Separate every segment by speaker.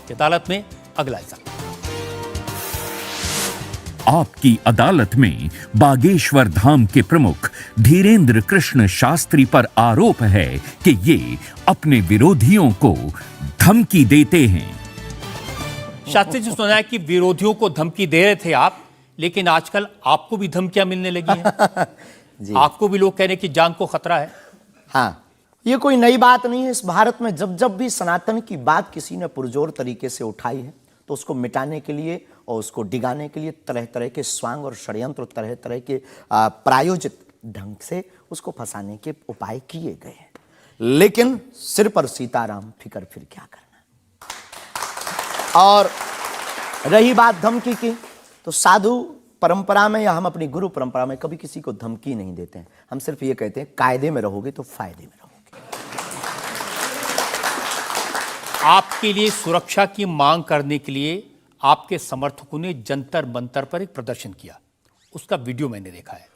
Speaker 1: आपकी अदालत में अगला हिस्सा।
Speaker 2: आपकी अदालत में बागेश्वर धाम के प्रमुख धीरेन्द्र कृष्ण शास्त्री पर आरोप है कि ये अपने विरोधियों को धमकी देते हैं।
Speaker 1: शास्त्री जी, सुना है कि विरोधियों को धमकी दे रहे थे आप, लेकिन आजकल आपको भी धमकियां मिलने लगी हैं। आपको भी लोग कह रहे हैं कि जान को खतरा है।
Speaker 3: हाँ, ये कोई नई बात नहीं है। इस भारत में जब जब भी सनातन की बात किसी ने पुरजोर तरीके से उठाई है तो उसको मिटाने के लिए और उसको डिगाने के लिए तरह तरह के स्वांग और षड्यंत्र, तरह तरह के प्रायोजित ढंग से उसको फंसाने के उपाय किए गए हैं। लेकिन सिर पर सीताराम, फिकर फिर क्या करना। और रही बात धमकी की, तो साधु परंपरा में या हम अपनी गुरु परंपरा में कभी किसी को धमकी नहीं देते हैं। हम सिर्फ ये कहते हैं कायदे में रहोगे तो फायदे में रहोगे।
Speaker 1: आपके लिए सुरक्षा की मांग करने के लिए आपके समर्थकों ने जंतर मंतर पर एक प्रदर्शन किया, उसका वीडियो मैंने देखा है।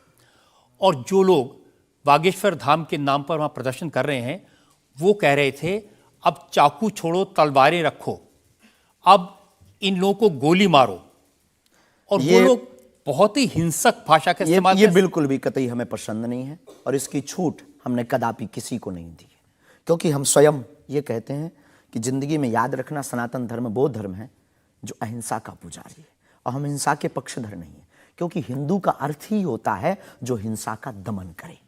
Speaker 1: और जो लोग बागेश्वर धाम के नाम पर वहां प्रदर्शन कर रहे हैं, वो कह रहे थे अब चाकू छोड़ो, तलवारें रखो, अब इन लोगों को गोली मारो। और वो लोग बहुत ही हिंसक भाषा का इस्तेमाल
Speaker 3: ये बिल्कुल भी कतई हमें पसंद नहीं है और इसकी छूट हमने कदापि किसी को नहीं दी है। क्योंकि हम स्वयं ये कहते हैं कि जिंदगी में याद रखना, सनातन धर्म वो धर्म है जो अहिंसा का पुजारी है और हम हिंसा के पक्षधर नहीं है। क्योंकि हिंदू का अर्थ ही होता है जो हिंसा का दमन करे।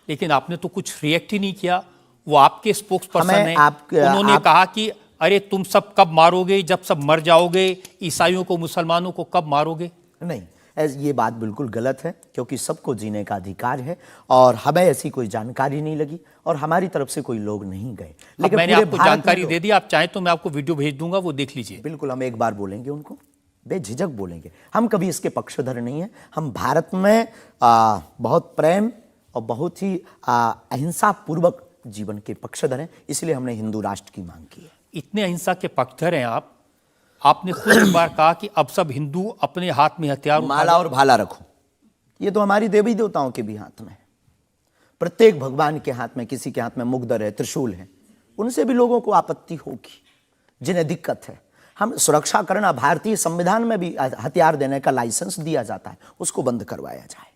Speaker 1: लेकिन आपने तो कुछ रिएक्ट ही नहीं किया। वो आपके स्पोक्स पर्सन हैं, उन्होंने कहा कि अरे तुम सब कब मारोगे, जब सब मर जाओगे, ईसाइयों को, मुसलमानों को कब मारोगे।
Speaker 3: नहीं, ये बात बिल्कुल गलत है, क्योंकि सबको जीने का अधिकार है और हमें ऐसी कोई जानकारी नहीं लगी और हमारी तरफ से कोई लोग नहीं गए।
Speaker 1: लेकिन मैंने आपको जानकारी दे दी, आप चाहें तो मैं आपको वीडियो भेज दूंगा, वो देख लीजिए।
Speaker 3: बिल्कुल, हम एक बार बोलेंगे उनको, बेझिझक बोलेंगे। हम कभी इसके पक्षधर नहीं है। हम भारत में बहुत प्रेम और बहुत ही अहिंसा पूर्वक जीवन के पक्षधर हैं, इसलिए हमने हिंदू राष्ट्र की मांग की है।
Speaker 1: इतने अहिंसा के पक्षधर हैं आप, आपने खुद एक बार कहा कि अब सब हिंदू अपने हाथ में हथियार,
Speaker 3: माला और भाला रखो। ये तो हमारी देवी देवताओं के भी हाथ में है। प्रत्येक भगवान के हाथ में, किसी के हाथ में मुगदर है, त्रिशूल है, उनसे भी लोगों को आपत्ति होगी जिन्हें दिक्कत है। हम सुरक्षा करना, भारतीय संविधान में भी हथियार देने का लाइसेंस दिया जाता है, उसको बंद करवाया जाए।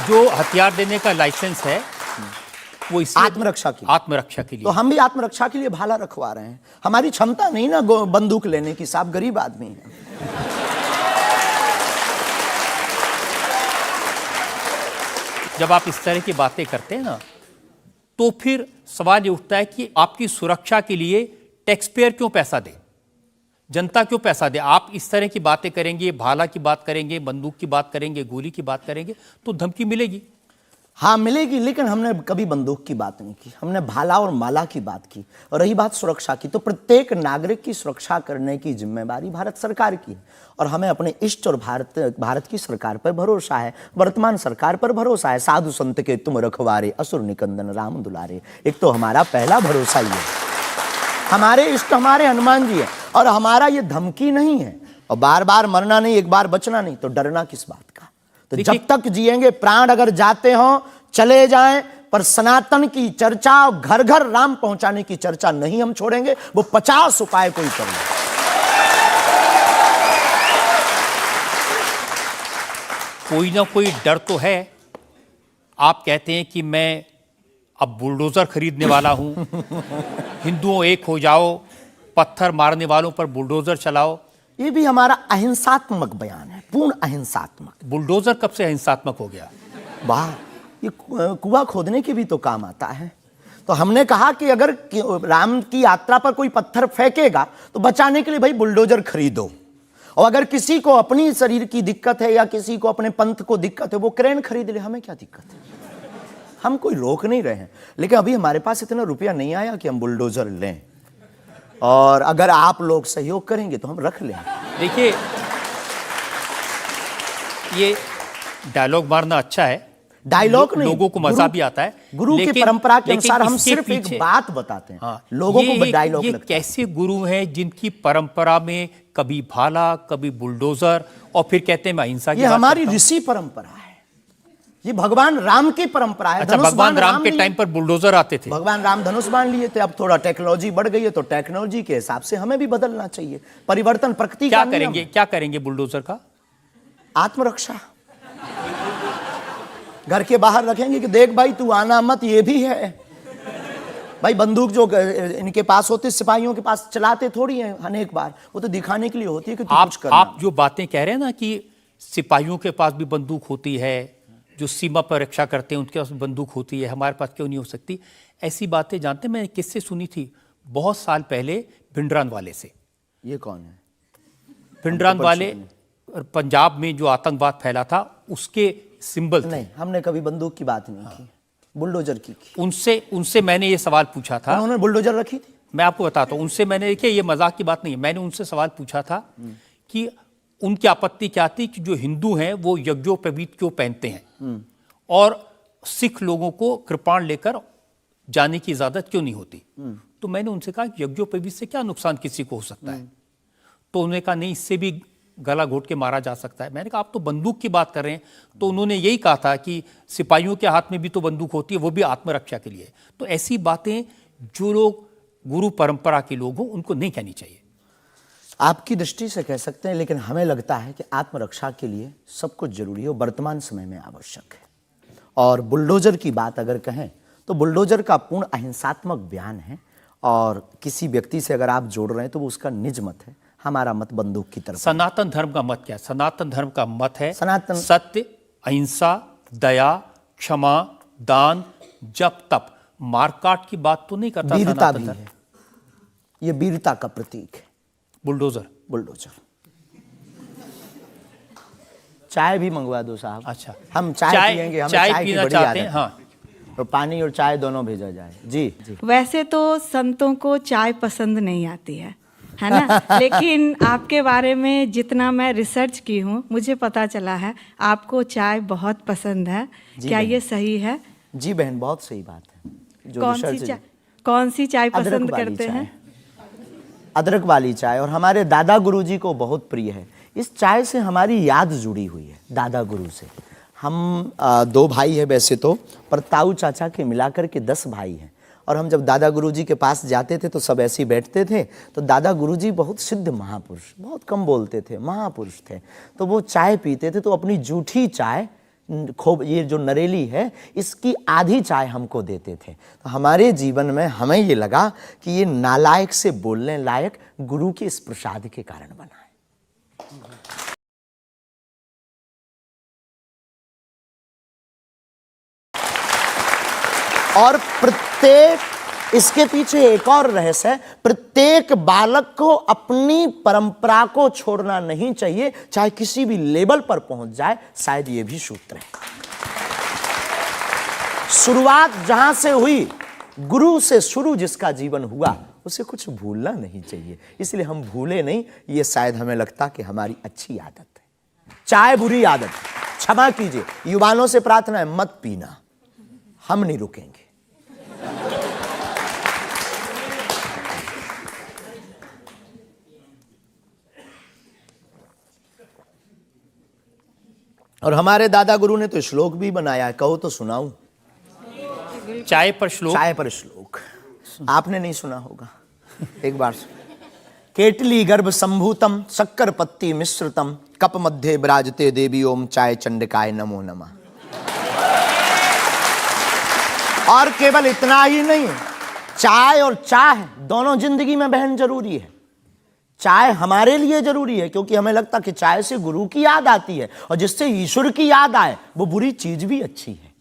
Speaker 1: जो हथियार देने का लाइसेंस है वो
Speaker 3: आत्मरक्षा के लिए। तो हम भी आत्मरक्षा के लिए भाला रखवा रहे हैं। हमारी क्षमता नहीं ना बंदूक लेने की, साहब गरीब आदमी है।
Speaker 1: जब आप इस तरह की बातें करते हैं ना, तो फिर सवाल ये उठता है कि आपकी सुरक्षा के लिए टैक्स पेयर क्यों पैसा दे, जनता क्यों पैसा दे। आप इस तरह की बातें करेंगे, भाला की बात करेंगे, बंदूक की बात करेंगे, गोली की बात करेंगे, तो धमकी मिलेगी।
Speaker 3: हाँ मिलेगी, लेकिन हमने कभी बंदूक की बात नहीं की, हमने भाला और माला की बात की। और रही बात सुरक्षा की, तो प्रत्येक नागरिक की सुरक्षा करने की जिम्मेदारी भारत सरकार की है और हमें अपने इष्ट और भारत की सरकार पर भरोसा है, वर्तमान सरकार पर भरोसा है। साधु संत के तुम रखवारे, असुर निकंदन राम दुलारे, एक तो हमारा पहला भरोसा ही है। हमारे इष्ट हमारे हनुमान जी है और हमारा ये धमकी नहीं है। और बार बार मरना नहीं, एक बार बचना नहीं, तो डरना किस बात का। तो जब तक जिएंगे, प्राण अगर जाते हो चले जाएं, पर सनातन की चर्चा, घर घर राम पहुंचाने की चर्चा नहीं हम छोड़ेंगे। वो 50 उपाय कोई कर ले।
Speaker 1: कोई ना कोई डर तो है। आप कहते हैं कि मैं अब बुलडोजर खरीदने वाला हूं, हिंदुओं एक हो जाओ, पत्थर मारने वालों पर बुलडोजर चलाओ।
Speaker 3: ये भी हमारा अहिंसात्मक बयान है, पूर्ण अहिंसात्मक।
Speaker 1: बुलडोजर कब से अहिंसात्मक हो गया?
Speaker 3: वाह, ये कुआं खोदने के भी तो काम आता है। तो हमने कहा कि अगर राम की यात्रा पर कोई पत्थर फेंकेगा तो बचाने के लिए भाई बुलडोजर खरीदो। और अगर किसी को अपनी शरीर की दिक्कत है या किसी को अपने पंथ को दिक्कत है, वो क्रेन खरीद ले, हमें क्या दिक्कत है। हम कोई रोक नहीं रहे हैं, लेकिन अभी हमारे पास इतना रुपया नहीं आया कि हम बुलडोजर लें। और अगर आप लोग सहयोग करेंगे तो हम रख लेंगे।
Speaker 1: देखिए, ये डायलॉग मारना अच्छा है,
Speaker 3: डायलॉग नहीं,
Speaker 1: लोगों को मजा भी आता है।
Speaker 3: गुरु की परंपरा के अनुसार हम सिर्फ एक बात बताते हैं। हाँ, लोगों को डायलॉग लगता है।
Speaker 1: कैसे गुरु हैं जिनकी परंपरा में कभी भाला, कभी बुलडोजर, और फिर कहते हैं मैं अहिंसा की बात करता हूं।
Speaker 3: हमारी ऋषि परंपरा है, ये भगवान राम की परंपरा है।
Speaker 1: अच्छा,
Speaker 3: धनुष
Speaker 1: भगवान
Speaker 3: बाण
Speaker 1: राम के
Speaker 3: लिए।
Speaker 1: टाइम पर बुलडोजर आते थे।
Speaker 3: भगवान राम धनुष बाण लिए थे। अब थोड़ा टेक्नोलॉजी बढ़ गई है तो टेक्नोलॉजी के हिसाब से हमें भी बदलना चाहिए। परिवर्तन प्रकृति का
Speaker 1: क्या
Speaker 3: नियम
Speaker 1: करेंगे,
Speaker 3: है।
Speaker 1: क्या करेंगे बुलडोजर का?
Speaker 3: आत्मरक्षा। घर के बाहर रखेंगे कि देख भाई तू आना मत, ये भी है भाई। बंदूक जो इनके पास होती, सिपाहियों के पास चलाते थोड़ी हैं अनेक बार, वो तो दिखाने के लिए होती है कि तू कुछ करना।
Speaker 1: आप जो बातें कह रहे हैं ना कि सिपाहियों के पास भी बंदूक होती है, जो सीमा पर रक्षा करते हैं उनके पास बंदूक होती है, हमारे पास क्यों नहीं हो सकती? ऐसी बातें जानते हैं, मैंने किससे सुनी थी बहुत साल पहले, भिंडरान वाले से।
Speaker 3: ये कौन है?
Speaker 1: भिंडरान वाले पंजाब में जो आतंकवाद फैला था उसके सिंबल थे।
Speaker 3: नहीं, हमने कभी बंदूक की बात नहीं की, बुलडोजर की।
Speaker 1: उनसे मैंने ये सवाल पूछा था।
Speaker 3: उन्होंने बुलडोजर रखी थी।
Speaker 1: मैं आपको बताता हूँ, उनसे मैंने, देखिए ये मजाक की बात नहीं है, मैंने उनसे सवाल पूछा था कि उनकी आपत्ति क्या थी कि जो हिंदू हैं वो यज्ञोपवीत क्यों पहनते हैं और सिख लोगों को कृपाण लेकर जाने की इजाजत क्यों नहीं होती। तो मैंने उनसे कहा कि यज्ञोपवीत से क्या नुकसान किसी को हो सकता है? तो उन्होंने कहा नहीं, इससे भी गला घोट के मारा जा सकता है। मैंने कहा आप तो बंदूक की बात कर रहे हैं। तो उन्होंने यही कहा था कि सिपाहियों के हाथ में भी तो बंदूक होती है, वो भी आत्मरक्षा के लिए। तो ऐसी बातें जो लोग गुरु परंपरा के लोग हों उनको नहीं कहनी चाहिए।
Speaker 3: आपकी दृष्टि से कह सकते हैं, लेकिन हमें लगता है कि आत्मरक्षा के लिए सब कुछ जरूरी है, वो वर्तमान समय में आवश्यक है। और बुलडोजर की बात अगर कहें तो बुलडोजर का पूर्ण अहिंसात्मक बयान है, और किसी व्यक्ति से अगर आप जोड़ रहे हैं तो वो उसका निज मत है। हमारा मत बंदूक की तरफ।
Speaker 1: सनातन धर्म का मत क्या है? सनातन धर्म का मत है
Speaker 3: सनातन
Speaker 1: सत्य, अहिंसा, दया, क्षमा, दान, जप, तप। मारकाट की बात तो नहीं करता
Speaker 3: वीरता
Speaker 1: सनातन
Speaker 3: भी
Speaker 1: धर्म।
Speaker 3: है, ये वीरता का प्रतीक है
Speaker 1: बुलडोजर।
Speaker 3: चाय भी मंगवा दो साहब।
Speaker 1: अच्छा,
Speaker 3: हम चाय पियेंगे, हमें चाय की
Speaker 1: पीना
Speaker 3: बड़ी
Speaker 1: चाहते
Speaker 3: आदत
Speaker 1: हैं।
Speaker 3: है।
Speaker 1: हाँ,
Speaker 3: तो पानी और चाय दोनों भेजा जाए। जी जी।
Speaker 4: वैसे तो संतों को चाय पसंद नहीं आती है ना? लेकिन आपके बारे में जितना मैं रिसर्च की हूँ मुझे पता चला है आपको चाय बहुत पसंद है। क्या ये सही है?
Speaker 3: जी बहन, बहुत सही बात है। जो रिसर्च
Speaker 4: कौन सी चाय
Speaker 3: अदरक
Speaker 4: पसंद
Speaker 3: वाली
Speaker 4: करते
Speaker 3: चाय।
Speaker 4: हैं?
Speaker 3: अदरक वाली चाय, और हमारे दादा गुरुजी को बहुत प्रिय है। इस चाय से हमारी याद जुड़ी हुई है दादा गुरु से। हम 2 भाई हैं वैसे तो, पर ताऊ चाचा के मिलाकर के 10 भाई हैं। और हम जब दादा गुरुजी के पास जाते थे तो सब ऐसे ही बैठते थे। तो दादा गुरुजी बहुत सिद्ध महापुरुष, बहुत कम बोलते थे, महापुरुष थे। तो वो चाय पीते थे तो अपनी जूठी चाय, खूब ये जो नरेली है, इसकी आधी चाय हमको देते थे। तो हमारे जीवन में हमें ये लगा कि ये नालायक से बोलने लायक गुरु के इस प्रसाद के कारण बना है। और प्रत्येक, इसके पीछे एक और रहस्य है, प्रत्येक बालक को अपनी परंपरा को छोड़ना नहीं चाहिए, चाहे किसी भी लेवल पर पहुंच जाए। शायद ये भी सूत्र है। शुरुआत जहां से हुई, गुरु से शुरू जिसका जीवन हुआ, उसे कुछ भूलना नहीं चाहिए। इसलिए हम भूले नहीं, ये शायद हमें लगता कि हमारी अच्छी आदत है। चाय बुरी आदत, क्षमा कीजिए, युवानों से प्रार्थना है मत पीना, हम नहीं रुकेंगे। और हमारे दादा गुरु ने तो श्लोक भी बनाया है, कहो तो सुनाऊं?
Speaker 1: चाय पर श्लोक।
Speaker 3: चाय पर श्लोक आपने नहीं सुना होगा, एक बार सुन। केटली गर्भ संभूतम शक्कर पत्ती मिश्रितम कप मध्य विराजते देवी ओम चाय चंडिकाय नमो नमः। और केवल इतना ही नहीं, चाय और चाह दोनों जिंदगी में बहन जरूरी है। चाय हमारे लिए जरूरी है क्योंकि हमें लगता कि चाय से गुरु की याद आती है, और जिससे ईश्वर की याद आए वो बुरी चीज भी अच्छी है।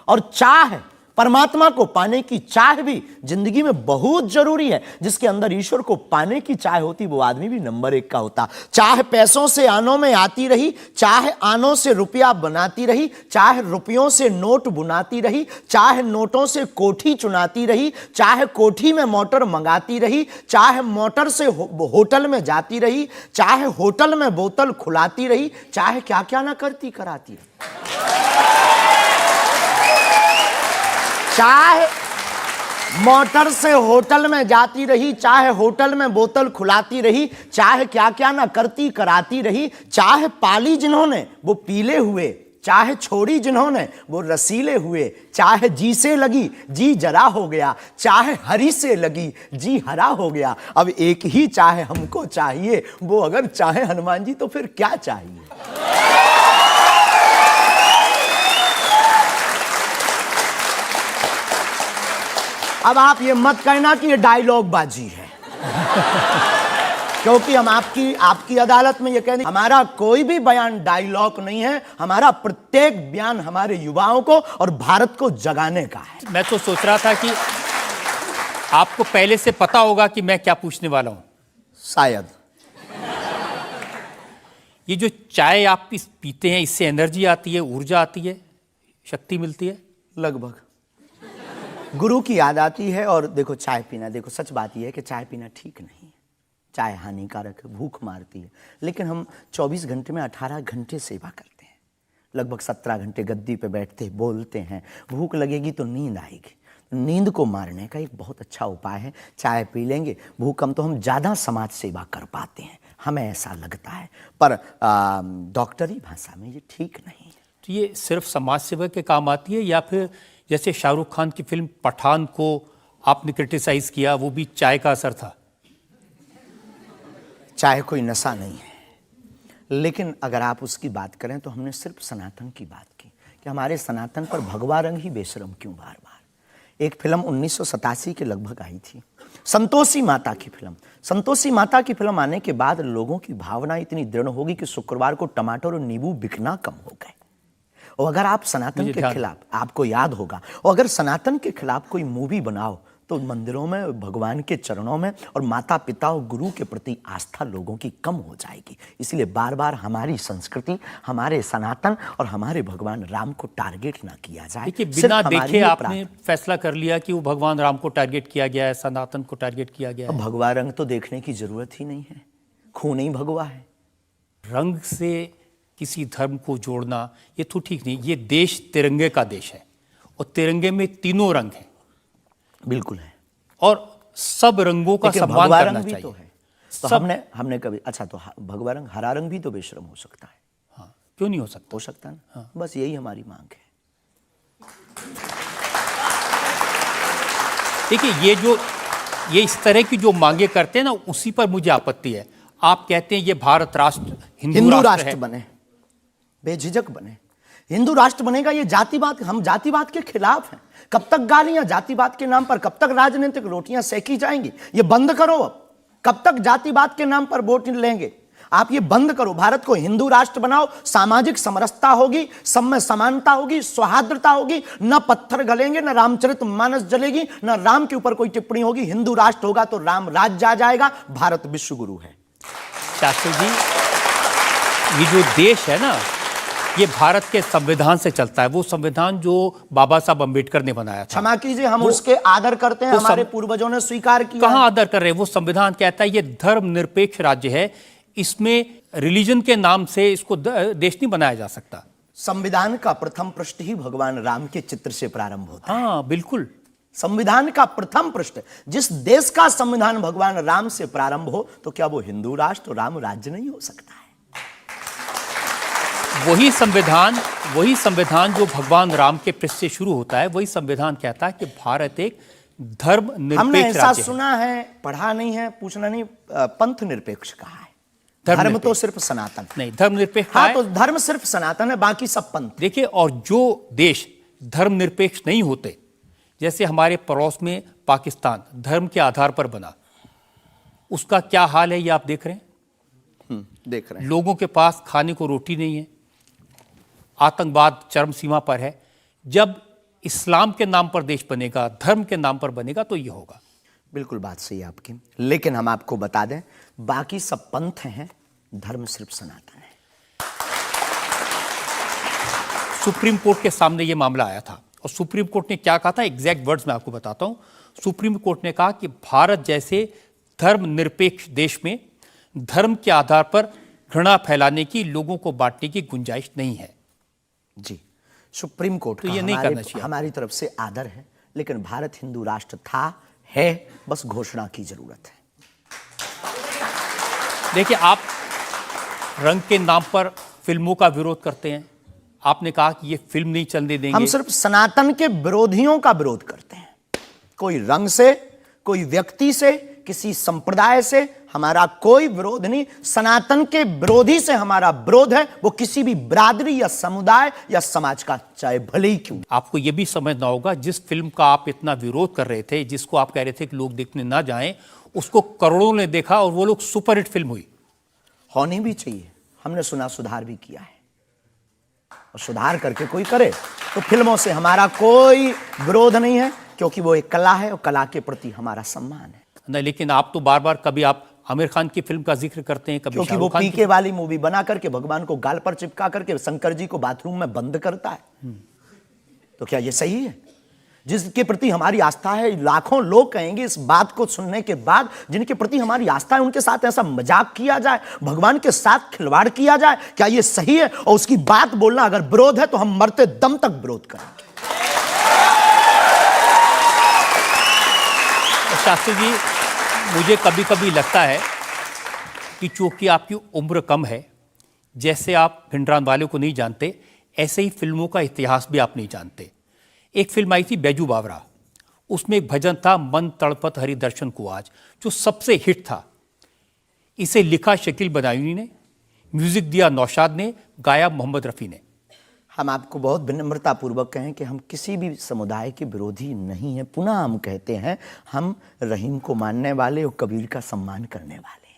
Speaker 3: और चाह, परमात्मा को पाने की चाह भी जिंदगी में बहुत जरूरी है। जिसके अंदर ईश्वर को पाने की चाह होती, वो आदमी भी नंबर 1 का होता। चाह पैसों से आनों में आती रही, चाह आनों से रुपया बनाती रही, चाह रुपयों से नोट बुनाती रही, चाह नोटों से कोठी चुनाती रही, चाह कोठी में मोटर मंगाती रही, चाह मोटर से होटल में जाती रही, चाह होटल में बोतल खुलाती रही, चाहे क्या क्या ना करती कराती रही। चाहे मोटर से होटल में जाती रही, चाहे होटल में बोतल खुलाती रही, चाहे क्या क्या ना करती कराती रही, चाहे पाली जिन्होंने वो पीले हुए चाहे छोड़ी जिन्होंने वो रसीले हुए, चाहे जी से लगी जी जरा हो गया, चाहे हरी से लगी जी हरा हो गया। अब एक ही चाहे हमको चाहिए, वो अगर चाहे हनुमान जी तो फिर क्या चाहिए। अब आप ये मत कहना कि ये डायलॉग बाजी है क्योंकि हम आपकी अदालत में ये कहते हैं हमारा कोई भी बयान डायलॉग नहीं है, हमारा प्रत्येक बयान हमारे युवाओं को और भारत को जगाने का है।
Speaker 1: मैं तो सोच रहा था कि आपको पहले से पता होगा कि मैं क्या पूछने वाला हूं।
Speaker 3: शायद
Speaker 1: ये जो चाय आप पीते हैं, इससे एनर्जी आती है, ऊर्जा आती है, शक्ति मिलती है?
Speaker 3: लगभग गुरु की याद आती है। और देखो चाय पीना, देखो सच बात यह है कि चाय पीना ठीक नहीं है, चाय हानिकारक है, भूख मारती है। लेकिन हम 24 घंटे में 18 घंटे सेवा करते हैं, लगभग 17 घंटे गद्दी पे बैठते बोलते हैं। भूख लगेगी तो नींद आएगी, नींद को मारने का एक बहुत अच्छा उपाय है चाय पी लेंगे। भूख कम तो हम ज़्यादा समाज सेवा कर पाते हैं, हमें ऐसा लगता है, पर डॉक्टरी भाषा में ये ठीक नहीं है।
Speaker 1: तो ये सिर्फ समाज सेवा के काम आती है, या फिर जैसे शाहरुख खान की फिल्म पठान को आपने क्रिटिसाइज किया, वो भी चाय का असर था?
Speaker 3: चाय कोई नशा नहीं है, लेकिन अगर आप उसकी बात करें तो हमने सिर्फ सनातन की बात की कि हमारे सनातन पर भगवा रंग ही बेशरम क्यों बार बार। एक फिल्म 1987 के लगभग आई थी, संतोषी माता की फिल्म। संतोषी माता की फिल्म आने के बाद लोगों की भावना इतनी दृढ़ होगी कि शुक्रवार को टमाटर और नींबू बिकना कम हो गए। और अगर आप सनातन के खिलाफ, आपको याद होगा, और अगर सनातन के खिलाफ कोई मूवी बनाओ तो मंदिरों में, भगवान के चरणों में और माता पिता और गुरु के प्रति आस्था लोगों की कम हो जाएगी। इसलिए बार बार हमारी संस्कृति, हमारे सनातन और हमारे भगवान राम को टारगेट ना किया जाए।
Speaker 1: देखिए, बिना देखे आपने फैसला कर लिया कि वो भगवान राम को टारगेट किया गया है, सनातन को टारगेट किया गया है।
Speaker 3: भगवा रंग तो देखने की जरूरत ही नहीं है, खून ही भगवा है।
Speaker 1: रंग से किसी धर्म को जोड़ना ये तो ठीक नहीं। ये देश तिरंगे का देश है और तिरंगे में तीनों रंग हैं।
Speaker 3: बिल्कुल है,
Speaker 1: और सब रंगों का सम्मान करना चाहिए।
Speaker 3: तो है तो हमने कभी, अच्छा तो भगवा रंग, हरा रंग भी तो बेशरम हो सकता है।
Speaker 1: हाँ, क्यों नहीं हो सकता?
Speaker 3: हो सकता है ना। हाँ। बस यही हमारी मांग है।
Speaker 1: देखिए, ये इस तरह की जो मांगे करते हैं ना, उसी पर मुझे आपत्ति है। आप कहते हैं ये भारत राष्ट्र हिंदू राष्ट्र
Speaker 3: बने, बेझिझक बने, हिंदू राष्ट्र बनेगा। ये जातिवाद, हम जातिवाद के खिलाफ हैं। कब तक गालियां जातिवाद के नाम पर, कब तक राजनीतिक रोटियां सेकी जाएंगी? ये बंद करो। अब कब तक जातिवाद के नाम पर वोट लेंगे? आप ये बंद करो, भारत को हिंदू राष्ट्र बनाओ। सामाजिक समरसता होगी, सब में समानता होगी, सौहार्दता होगी, न पत्थर गलेंगे, न रामचरितमानस जलेगी, न राम के ऊपर कोई टिप्पणी होगी। हिंदू राष्ट्र होगा तो राम राज्य आ जाएगा। भारत विश्व गुरु है।
Speaker 1: शास्त्री जी, ये जो देश है ना, ये भारत के संविधान से चलता है। वो संविधान जो बाबा साहब अंबेडकर ने बनाया था।
Speaker 3: क्षमा कीजिए, हम उसके आदर करते हैं, हमारे पूर्वजों ने स्वीकार किया।
Speaker 1: कहां आदर कर रहे हैं? वो संविधान कहता है ये धर्मनिरपेक्ष राज्य है, इसमें रिलीजन के नाम से इसको देश नहीं बनाया जा सकता।
Speaker 3: संविधान का प्रथम पृष्ठ ही भगवान राम के चित्र से प्रारंभ होता है।
Speaker 1: हाँ, बिल्कुल।
Speaker 3: संविधान का प्रथम पृष्ठ, जिस देश का संविधान भगवान राम से प्रारंभ हो, तो क्या वो हिंदू राष्ट्र, राम राज्य नहीं हो सकता है?
Speaker 1: वही संविधान जो भगवान राम के पृष्ठ से शुरू होता है, वही संविधान कहता है कि भारत एक धर्म निरपेक्ष
Speaker 3: हमने ऐसा
Speaker 1: राज्य
Speaker 3: सुना है, पढ़ा नहीं है, पूछना नहीं, पंथ निरपेक्ष कहा है। धर्म तो सिर्फ सनातन
Speaker 1: नहीं, धर्म निरपेक्ष।
Speaker 3: हाँ, तो धर्म सिर्फ सनातन है, बाकी सब पंथ।
Speaker 1: देखिए, और जो देश धर्म निरपेक्ष नहीं होते, जैसे हमारे पड़ोस में पाकिस्तान धर्म के आधार पर बना, उसका क्या हाल है ये आप देख रहे हैं।
Speaker 3: देख रहे हैं।
Speaker 1: लोगों के पास खाने को रोटी नहीं है, आतंकवाद चरम सीमा पर है। जब इस्लाम के नाम पर देश बनेगा, धर्म के नाम पर बनेगा, तो ये होगा।
Speaker 3: बिल्कुल बात सही है आपकी, लेकिन हम आपको बता दें, बाकी सब पंथ हैं, धर्म सिर्फ सनातन है।
Speaker 1: सुप्रीम कोर्ट के सामने ये मामला आया था और सुप्रीम कोर्ट ने क्या कहा था, एग्जैक्ट वर्ड्स मैं आपको बताता हूं। सुप्रीम कोर्ट ने कहा कि भारत जैसे धर्मनिरपेक्ष देश में धर्म के आधार पर घृणा फैलाने की, लोगों को बांटने की गुंजाइश नहीं है।
Speaker 3: जी, सुप्रीम कोर्ट
Speaker 1: तो ये नहीं करना चाहिए।
Speaker 3: हमारी तरफ से आदर है, लेकिन भारत हिंदू राष्ट्र था, है, बस घोषणा की जरूरत है।
Speaker 1: देखिए, आप रंग के नाम पर फिल्मों का विरोध करते हैं, आपने कहा कि ये फिल्म नहीं चलने देंगे।
Speaker 3: हम सिर्फ सनातन के विरोधियों का विरोध करते हैं, कोई रंग से, कोई व्यक्ति से, किसी संप्रदाय से हमारा कोई विरोध नहीं। सनातन के विरोधी से हमारा विरोध है, वो किसी भी बिरादरी या समुदाय या समाज का चाहे भले ही क्यों।
Speaker 1: आपको यह भी समझना होगा, जिस फिल्म का आप इतना विरोध कर रहे थे, जिसको आप कह रहे थे कि लोग देखने ना जाएं, उसको करोड़ों ने देखा और वो लोग सुपरहिट फिल्म हुई।
Speaker 3: होनी भी चाहिए, हमने सुना सुधार भी किया है, और सुधार करके कोई करे तो फिल्मों से हमारा कोई विरोध नहीं है, क्योंकि वो एक कला है और कला के प्रति हमारा सम्मान है।
Speaker 1: नहीं, लेकिन आप तो बार बार कभी आप आमिर खान की फिल्म का जिक्र करते हैं, कभी
Speaker 3: क्योंकि वो
Speaker 1: शाहरुख खान
Speaker 3: पीके वाली मूवी बना करके भगवान को गाल पर चिपका करके शंकर जी को बाथरूम में बंद करता है, तो क्या ये सही है? जिसके प्रति हमारी आस्था है, लाखों लोग कहेंगे इस बात को सुनने के बाद, जिनके प्रति हमारी आस्था है उनके साथ ऐसा मजाक किया जाए, भगवान के साथ खिलवाड़ किया जाए, क्या ये सही है? और उसकी बात बोलना अगर विरोध है तो हम मरते दम तक विरोध करेंगे।
Speaker 1: शास्त्री जी, मुझे कभी कभी लगता है कि चूंकि आपकी उम्र कम है, जैसे आप भिंडरान को नहीं जानते, ऐसे ही फिल्मों का इतिहास भी आप नहीं जानते। एक फिल्म आई थी बैजू बावरा, उसमें एक भजन था मन तड़पत हरि दर्शन को आज, जो सबसे हिट था। इसे लिखा शकील बदायूनी ने, म्यूजिक दिया नौशाद ने, गाया मोहम्मद रफ़ी ने।
Speaker 3: हम आपको बहुत विनम्रता पूर्वक कहें कि हम किसी भी समुदाय के विरोधी नहीं हैं। पुनः हम कहते हैं, हम रहीम को मानने वाले और कबीर का सम्मान करने वाले हैं।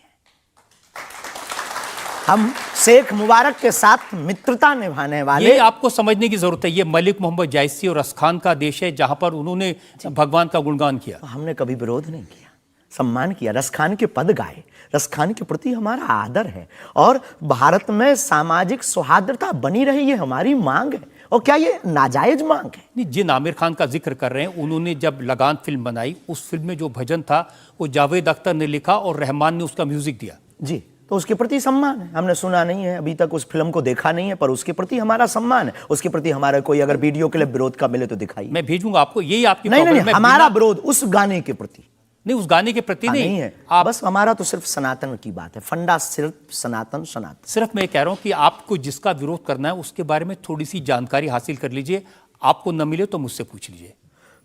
Speaker 3: हम शेख मुबारक के साथ मित्रता निभाने वाले।
Speaker 1: ये आपको समझने की जरूरत है, ये मलिक मोहम्मद जायसी और रसखान का देश है, जहां पर उन्होंने भगवान का गुणगान किया।
Speaker 3: हमने कभी विरोध नहीं किया, सम्मान किया, रसखान के पद गाए, रसखान के प्रति हमारा आदर है, और भारत में सामाजिक सौहार्दता बनी रही है हमारी मांग है। और क्या ये नाजायज मांग है?
Speaker 1: नहीं, जिन आमिर खान का जिक्र कर रहे हैं, उन्होंने जब लगान फिल्म बनाई, उस फिल्म में जो भजन था वो जावेद अख्तर ने लिखा और रहमान ने उसका म्यूजिक दिया।
Speaker 3: जी, तो उसके प्रति सम्मान है। हमने सुना नहीं है, अभी तक उस फिल्म को देखा नहीं है, पर उसके प्रति हमारा सम्मान है। उसके प्रति हमारा कोई अगर वीडियो क्लिप विरोध का मिले तो दिखाइए।
Speaker 1: मैं भेजूंगा आपको, यही आपकी
Speaker 3: नहीं,
Speaker 1: प्रॉब्लम है।
Speaker 3: हमारा विरोध उस गाने के प्रति
Speaker 1: नहीं, उस गाने के प्रति नहीं
Speaker 3: है।
Speaker 1: आप
Speaker 3: बस हमारा तो सिर्फ सनातन की बात है, फंडा सिर्फ सनातन।
Speaker 1: सिर्फ मैं कह रहा हूं कि आपको जिसका विरोध करना है उसके बारे में थोड़ी सी जानकारी हासिल कर लीजिए। आपको न मिले तो मुझसे पूछ लीजिए।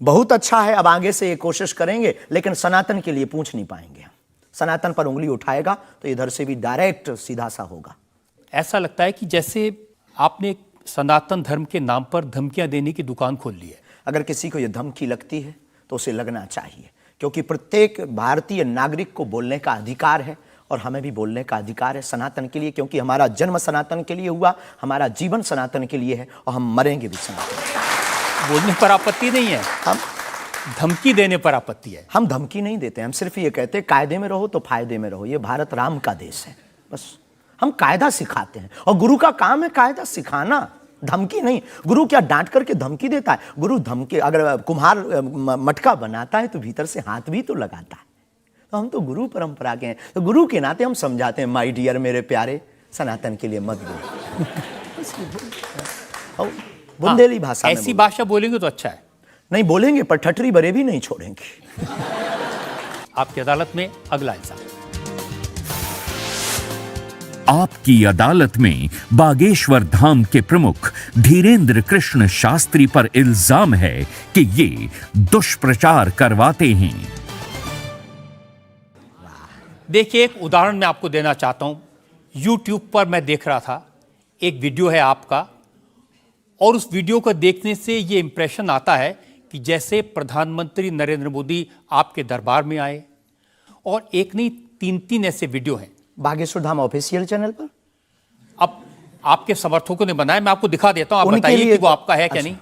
Speaker 3: बहुत अच्छा है, अब आगे से ये कोशिश करेंगे, लेकिन सनातन के लिए पूछ नहीं पाएंगे। सनातन पर उंगली उठाएगा तो इधर से भी डायरेक्ट सीधा सा होगा।
Speaker 1: ऐसा लगता है कि जैसे आपने सनातन धर्म के नाम पर धमकियां देने की दुकान खोल ली है।
Speaker 3: अगर किसी को यह धमकी लगती है तो उसे लगना चाहिए, क्योंकि प्रत्येक भारतीय नागरिक को बोलने का अधिकार है, और हमें भी बोलने का अधिकार है सनातन के लिए, क्योंकि हमारा जन्म सनातन के लिए हुआ, हमारा जीवन सनातन के लिए है, और हम मरेंगे भी सनातन।
Speaker 1: बोलने पर आपत्ति नहीं है,
Speaker 3: हम
Speaker 1: धमकी देने पर आपत्ति है।
Speaker 3: हम धमकी नहीं देते, हम सिर्फ ये कहते हैं कायदे में रहो तो फायदे में रहो। ये भारत राम का देश है, बस हम कायदा सिखाते हैं, और गुरु का काम है कायदा सिखाना, धमकी नहीं। गुरु क्या डांट करके धमकी देता है? गुरु धमकी, अगर कुम्हार मटका बनाता है तो भीतर से हाथ भी तो लगाता है। तो हम तो गुरु परंपरा के हैं, तो गुरु के नाते हम समझाते हैं, माय डियर, मेरे प्यारे, सनातन के लिए मत बोलो। बुंदेली भाषा में
Speaker 1: ऐसी भाषा बोलेंगे तो अच्छा है।
Speaker 3: नहीं बोलेंगे, पर ठटरी बरे भी नहीं छोड़ेंगे।
Speaker 1: आपकी अदालत में अगला इंसान।
Speaker 2: आपकी अदालत में बागेश्वर धाम के प्रमुख धीरेंद्र कृष्ण शास्त्री पर इल्जाम है कि ये दुष्प्रचार करवाते हैं।
Speaker 1: देखिए, एक उदाहरण मैं आपको देना चाहता हूं। YouTube पर मैं देख रहा था, एक वीडियो है आपका, और उस वीडियो को देखने से ये इंप्रेशन आता है कि जैसे प्रधानमंत्री नरेंद्र मोदी आपके दरबार में आए, और एक नहीं 3 ऐसे वीडियो हैं
Speaker 3: बागेश्वर धाम ऑफिशियल चैनल पर।
Speaker 1: अब आपके समर्थकों ने बनाया, मैं आपको दिखा देता हूं, आप
Speaker 3: उनके
Speaker 1: बताइए
Speaker 3: लिए
Speaker 1: कि वो आपका है क्या नहीं।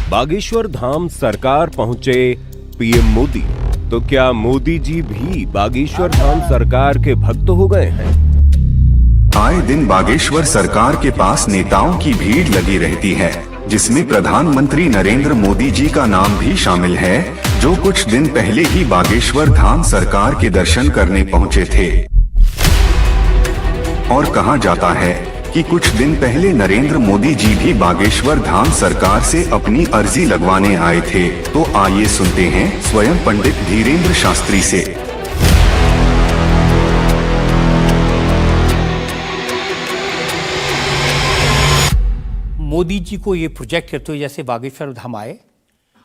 Speaker 5: बागेश्वर धाम सरकार पहुंचे पीएम मोदी, तो क्या मोदी जी भी बागेश्वर धाम सरकार के भक्त हो गए हैं?
Speaker 6: आए दिन बागेश्वर सरकार के पास नेताओं की भीड़ लगी रहती है, जिसमें प्रधानमंत्री नरेंद्र मोदी जी का नाम भी शामिल है, जो कुछ दिन पहले ही बागेश्वर धाम सरकार के दर्शन करने पहुंचे थे। और कहा जाता है कि कुछ दिन पहले नरेंद्र मोदी जी भी बागेश्वर धाम सरकार से अपनी अर्जी लगवाने आए थे। तो आइए सुनते हैं स्वयं पंडित धीरेंद्र शास्त्री से।
Speaker 1: मोदी जी को ये प्रोजेक्ट करते हुए जैसे बागेश्वर धाम आए,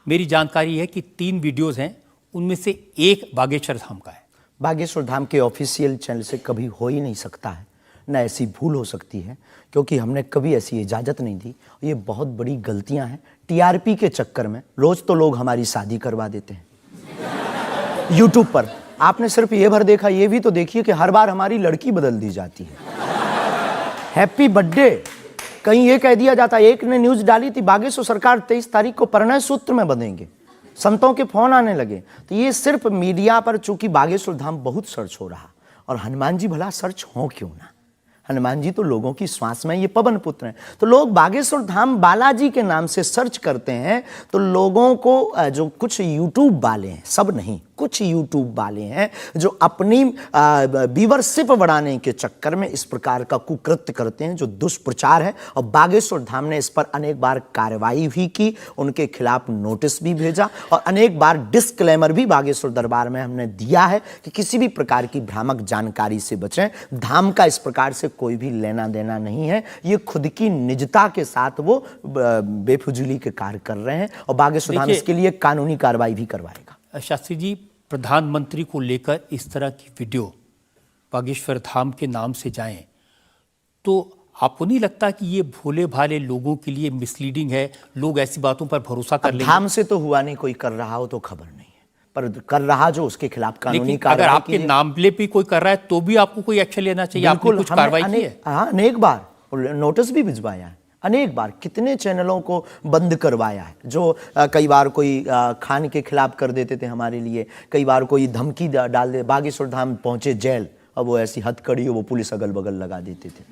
Speaker 1: मेरी जानकारी है कि 3 वीडियोस हैं, उनमें से एक बागेश्वर धाम का है।
Speaker 3: बागेश्वर धाम के ऑफिशियल चैनल से कभी हो ही नहीं सकता है, न ऐसी भूल हो सकती है, क्योंकि हमने कभी ऐसी इजाज़त नहीं दी। ये बहुत बड़ी गलतियां हैं। टीआरपी के चक्कर में रोज़ तो लोग हमारी शादी करवा देते हैं यूट्यूब पर। आपने सिर्फ ये भर देखा, ये भी तो देखिए कि हर बार हमारी लड़की बदल दी जाती है। हैप्पी बर्थडे कहीं ये कह दिया जाता है। एक ने न्यूज़ डाली थी, बागेश्वर सरकार 23 तारीख को परिणय सूत्र में बंधेंगे। संतों के फोन आने लगे। तो ये सिर्फ मीडिया पर, चूंकि बागेश्वर धाम बहुत सर्च हो रहा, और हनुमान जी भला सर्च हो क्यों ना, हनुमान जी तो लोगों की श्वास में, ये पवन पुत्र हैं। तो लोग बागेश्वर धाम बालाजी के नाम से सर्च करते हैं, तो लोगों को जो कुछ यूट्यूब वाले हैं, सब नहीं, कुछ यूट्यूब वाले हैं जो अपनी व्यूअरशिप बढ़ाने के चक्कर में इस प्रकार का कुकृत्य करते हैं, जो दुष्प्रचार है। और बागेश्वर धाम ने इस पर अनेक बार कार्रवाई भी की, उनके खिलाफ नोटिस भी भेजा, और अनेक बार डिस्क्लेमर भी बागेश्वर दरबार में हमने दिया है कि किसी भी प्रकार की भ्रामक जानकारी से बचें। धाम का इस प्रकार से कोई भी लेना देना नहीं है। ये खुद की निजता के साथ वो बेफुजूली के कार्य कर रहे हैं, और बागेश्वर धाम इसके लिए कानूनी कार्रवाई भी करवाएगा।
Speaker 1: शास्त्री जी, प्रधानमंत्री को लेकर इस तरह की वीडियो बागेश्वर धाम के नाम से जाएं, तो आपको नहीं लगता कि ये भोले भाले लोगों के लिए मिसलीडिंग है? लोग ऐसी बातों पर भरोसा कर लेंगे।
Speaker 3: धाम से तो हुआ नहीं, कोई कर रहा हो तो खबर नहीं है, पर कर रहा जो, उसके खिलाफ कानूनी कार्रवाई।
Speaker 1: अगर आपके नामले पे कोई कर रहा है तो भी आपको कोई एक्शन लेना चाहिए। आपने कुछ कार्रवाई की है?
Speaker 3: हाँ, अनेक बार नोटिस भी भिजवाया है, अनेक बार कितने चैनलों को बंद करवाया है, जो कई बार कोई खान के खिलाफ कर देते थे हमारे लिए, कई बार कोई धमकी डाल दे। बागेश्वर धाम पहुंचे जेल, अब वो ऐसी हथकड़ी हो, वो पुलिस अगल बगल लगा देते थे।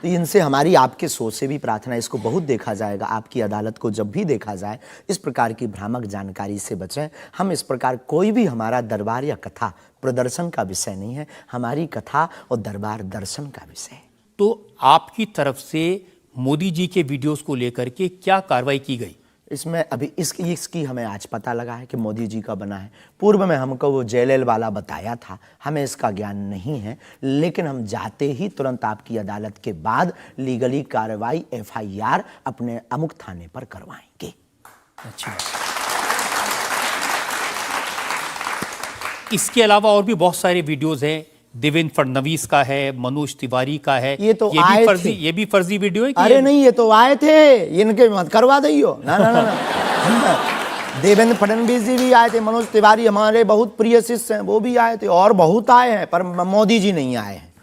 Speaker 3: तो इनसे हमारी आपके सोच से भी प्रार्थना है, इसको बहुत देखा जाएगा, आपकी अदालत को जब भी देखा जाए, इस प्रकार की भ्रामक जानकारी से बचें। हम इस प्रकार, कोई भी हमारा दरबार या कथा प्रदर्शन का विषय नहीं है, हमारी कथा और दरबार दर्शन का विषय है।
Speaker 1: तो आपकी तरफ से मोदी जी के वीडियोस को लेकर के क्या कार्रवाई की गई?
Speaker 3: इसमें अभी इसकी हमें आज पता लगा है कि मोदी जी का बना है। पूर्व में हमको वो जेएलएल वाला बताया था, हमें इसका ज्ञान नहीं है, लेकिन हम जाते ही तुरंत आपकी अदालत के बाद लीगली कार्रवाई एफआईआर अपने अमुक थाने पर करवाएंगे।
Speaker 1: अच्छा, इसके अलावा और भी बहुत सारे वीडियोस हैं। देवेंद्र फडणवीस का है, मनोज तिवारी का है।
Speaker 3: ये तो आए थे।
Speaker 1: ये भी फर्जी वीडियो है?
Speaker 3: अरे नहीं, ये तो आए थे, इनके मत करवा दियो ना ना ना, ना। देवेंद्र फडणवीस जी भी आए थे, मनोज तिवारी हमारे बहुत प्रिय शिष्य हैं, वो भी आए थे, और बहुत आए हैं, पर मोदी जी नहीं आए हैं।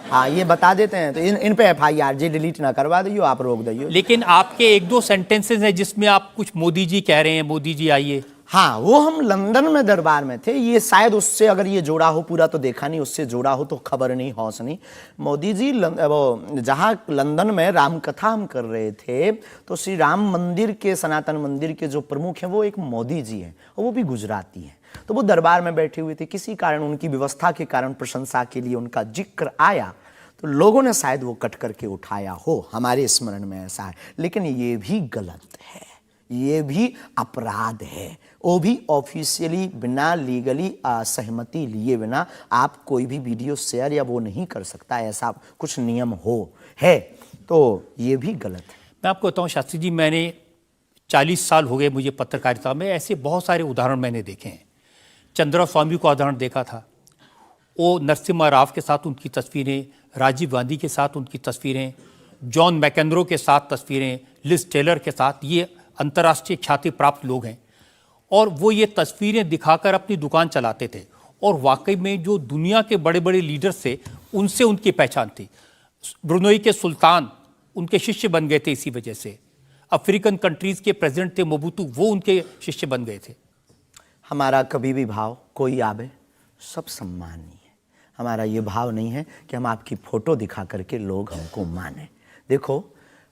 Speaker 3: हाँ, ये बता देते हैं, तो इन पे एफआईआर जी डिलीट ना करवा दियो, आप रोक दियो।
Speaker 1: लेकिन आपके 1-2 सेंटेंसेस हैं जिसमें आप कुछ मोदी जी कह रहे हैं, मोदी जी आइए।
Speaker 3: हाँ, वो हम लंदन में दरबार में थे, ये शायद उससे अगर ये जोड़ा हो, पूरा तो देखा नहीं, उससे जोड़ा हो तो खबर नहीं, हौस नहीं। मोदी जी वो जहाँ लंदन में राम कथा हम कर रहे थे, तो श्री राम मंदिर के, सनातन मंदिर के जो प्रमुख हैं वो एक मोदी जी हैं, और वो भी गुजराती हैं। तो वो दरबार में बैठे हुए थे, किसी कारण उनकी व्यवस्था के कारण प्रशंसा के लिए उनका जिक्र आया, तो लोगों ने शायद वो कट करके उठाया हो, हमारे स्मरण में ऐसा है। लेकिन ये भी गलत है, ये भी अपराध है। वो भी ऑफिशियली, बिना लीगली सहमति लिए बिना आप कोई भी वीडियो शेयर या वो नहीं कर सकता, ऐसा कुछ नियम है, तो ये भी गलत है।
Speaker 1: मैं आपको बताऊं शास्त्री जी, मैंने 40 साल हो गए मुझे पत्रकारिता में, ऐसे बहुत सारे उदाहरण मैंने देखे हैं। चंद्रा स्वामी का उदाहरण देखा था, वो नरसिम्हा राव के साथ उनकी तस्वीरें, राजीव गांधी के साथ उनकी तस्वीरें, जॉन मैकेंद्रो के साथ तस्वीरें, लिज टेलर के साथ, ये अंतर्राष्ट्रीय ख्याति प्राप्त लोग हैं, और वो ये तस्वीरें दिखाकर अपनी दुकान चलाते थे, और वाकई में जो दुनिया के बड़े बड़े लीडर्स थे उनसे उनकी पहचान थी। ब्रुनोई के सुल्तान उनके शिष्य बन गए थे इसी वजह से। अफ्रीकन कंट्रीज़ के प्रेसिडेंट थे मोबुतू, वो उनके शिष्य बन गए थे।
Speaker 3: हमारा कभी भी भाव, कोई आवे सब सम्मानीय है। हमारा ये भाव नहीं है कि हम आपकी फ़ोटो दिखा करके लोग हमको माने। देखो,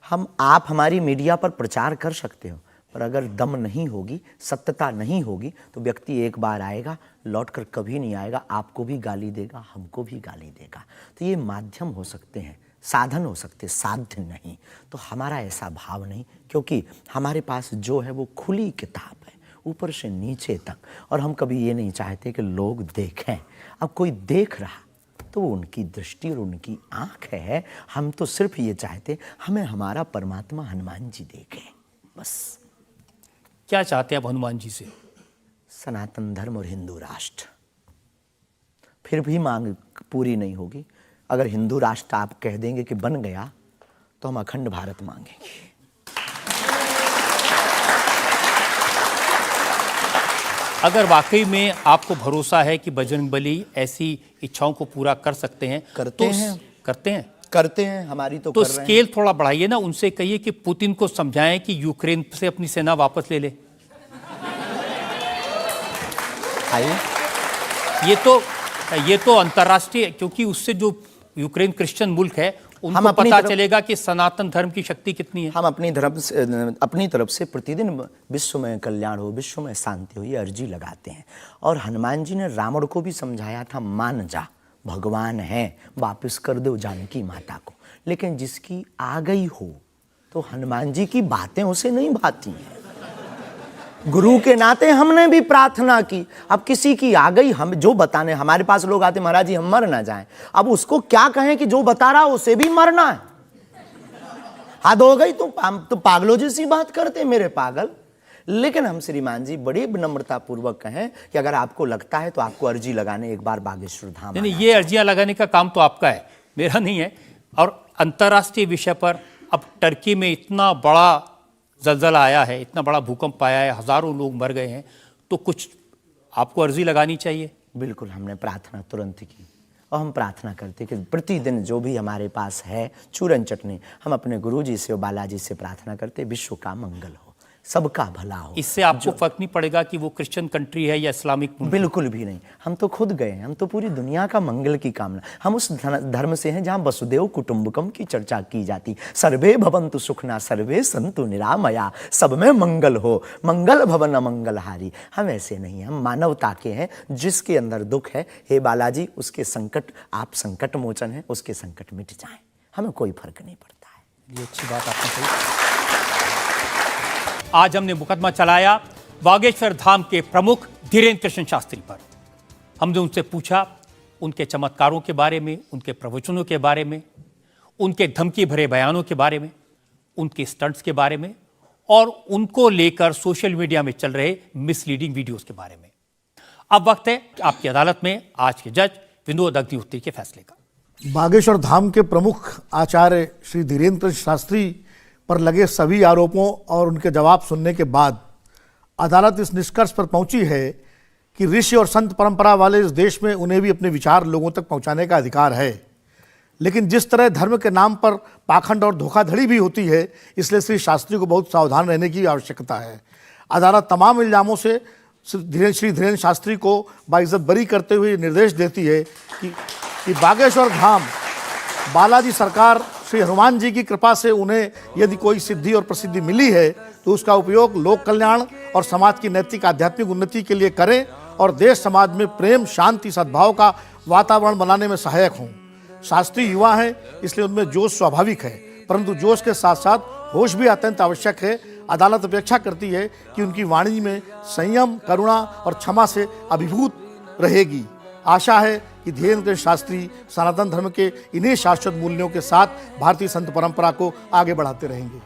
Speaker 3: आप हमारी मीडिया पर प्रचार कर सकते हो, पर अगर दम नहीं होगी, सत्यता नहीं होगी, तो व्यक्ति एक बार आएगा, लौटकर कभी नहीं आएगा, आपको भी गाली देगा, हमको भी गाली देगा। तो ये माध्यम हो सकते हैं, साधन हो सकते, साध्य नहीं। तो हमारा ऐसा भाव नहीं, क्योंकि हमारे पास जो है वो खुली किताब है, ऊपर से नीचे तक, और हम कभी ये नहीं चाहते कि लोग देखें। अब कोई देख रहा तो वो उनकी दृष्टि और उनकी आंख है। हम तो सिर्फ ये चाहते हमें हमारा परमात्मा हनुमान जी देखे, बस।
Speaker 1: क्या चाहते हैं आप हनुमान जी से?
Speaker 3: सनातन धर्म और हिंदू राष्ट्र। फिर भी मांग पूरी नहीं होगी। अगर हिंदू राष्ट्र आप कह देंगे कि बन गया तो हम अखंड भारत मांगेंगे।
Speaker 1: अगर वाकई में आपको भरोसा है कि बजरंगबली ऐसी इच्छाओं को पूरा कर सकते हैं,
Speaker 3: करते हैं, हमारी तो
Speaker 1: तो
Speaker 3: कर रहे हैं।
Speaker 1: स्केल थोड़ा बढ़ाइए ना, उनसे कहिए कि पुतिन को समझाएं कि यूक्रेन से अपनी सेना वापस ले ले।
Speaker 3: आइए,
Speaker 1: ये तो अंतर्राष्ट्रीय, क्योंकि उससे जो यूक्रेन क्रिश्चियन मुल्क है उनको पता चलेगा कि सनातन धर्म की शक्ति कितनी है।
Speaker 3: हम अपनी तरफ से प्रतिदिन विश्व में कल्याण हो, विश्व में शांति हो, ये अर्जी लगाते हैं। और हनुमान जी ने रावण को भी समझाया था, मान जा, भगवान है, वापस कर दो जानकी माता को। लेकिन जिसकी आ गई हो तो हनुमान जी की बातें उसे नहीं भाती हैं। गुरु के नाते हमने भी प्रार्थना की। अब किसी की आ गई, हम जो बताने, हमारे पास लोग आते, महाराज जी हम मर ना जाएं। अब उसको क्या कहें कि जो बता रहा उसे भी मरना है। हद हो गई। तो हम तो पागलों जैसी बात करते मेरे पागल। लेकिन हम श्रीमान जी बड़ी विनम्रता पूर्वक कहें कि अगर आपको लगता है तो आपको अर्जी लगाने एक बार बागेश्वर धाम।
Speaker 1: नहीं, ये अर्जियां लगाने का काम तो आपका है, मेरा नहीं है। और अंतर्राष्ट्रीय विषय पर अब टर्की में इतना बड़ा जलजला आया है, इतना बड़ा भूकंप आया है, हजारों लोग मर गए हैं, तो कुछ आपको अर्जी लगानी चाहिए।
Speaker 3: बिल्कुल, हमने प्रार्थना तुरंत की। और हम प्रार्थना करते कि प्रतिदिन जो भी हमारे पास है चूरन चटनी, हम अपने गुरु जी से और बालाजी से प्रार्थना करते विश्व का मंगल हो, सबका भला हो।
Speaker 1: इससे आपको फर्क नहीं पड़ेगा कि वो क्रिश्चियन कंट्री है या इस्लामिक मुल्क?
Speaker 3: बिल्कुल भी नहीं। हम तो खुद गए, हम तो पूरी दुनिया का मंगल की कामना। हम उस धर्म से हैं जहां वसुदेव कुटुंबकम की चर्चा की जाती। सर्वे भवन्तु सुखना सर्वे सन्तु निरामया, सब में मंगल हो, मंगल भवन अमंगलहारी। हम ऐसे नहीं हैं, हम मानवता के हैं। जिसके अंदर दुख है, हे बालाजी उसके संकट, आप संकट मोचन हैं, उसके संकट मिट जाएं, हमें कोई फर्क नहीं पड़ता है।
Speaker 1: ये अच्छी बात आपने कही। आज हमने मुकदमा चलाया बागेश्वर धाम के प्रमुख धीरेन्द्र कृष्ण शास्त्री पर। हमने उनसे पूछा उनके चमत्कारों के बारे में, उनके प्रवचनों के बारे में, उनके धमकी भरे बयानों के बारे में, उनके स्टंट्स के बारे में और उनको लेकर सोशल मीडिया में चल रहे मिसलीडिंग वीडियोस के बारे में। अब वक्त है आपकी अदालत में आज के जज विनोद अग्निहोत्री के फैसले का।
Speaker 7: बागेश्वर धाम के प्रमुख आचार्य श्री धीरेन्द्र कृष्ण शास्त्री पर लगे सभी आरोपों और उनके जवाब सुनने के बाद अदालत इस निष्कर्ष पर पहुंची है कि ऋषि और संत परंपरा वाले इस देश में उन्हें भी अपने विचार लोगों तक पहुंचाने का अधिकार है। लेकिन जिस तरह धर्म के नाम पर पाखंड और धोखाधड़ी भी होती है, इसलिए श्री शास्त्री को बहुत सावधान रहने की आवश्यकता है। अदालत तमाम इल्जामों से श्री धीरेन्द्र शास्त्री को बाइज्जत बरी करते हुए निर्देश देती है कि बागेश्वर धाम बालाजी सरकार श्री हनुमान जी की कृपा से उन्हें यदि कोई सिद्धि और प्रसिद्धि मिली है तो उसका उपयोग लोक कल्याण और समाज की नैतिक आध्यात्मिक उन्नति के लिए करें और देश समाज में प्रेम, शांति, सद्भाव का वातावरण बनाने में सहायक हों। शास्त्री युवा हैं, इसलिए उनमें जोश स्वाभाविक है, परंतु जोश के साथ साथ होश भी अत्यंत आवश्यक है। अदालत अपेक्षा करती है कि उनकी वाणी में संयम, करुणा और क्षमा से अभिभूत रहेगी। आशा है कि धीरेन्द्र कृष्ण शास्त्री सनातन धर्म के इन्हीं शाश्वत मूल्यों के साथ भारतीय संत परंपरा को आगे बढ़ाते रहेंगे।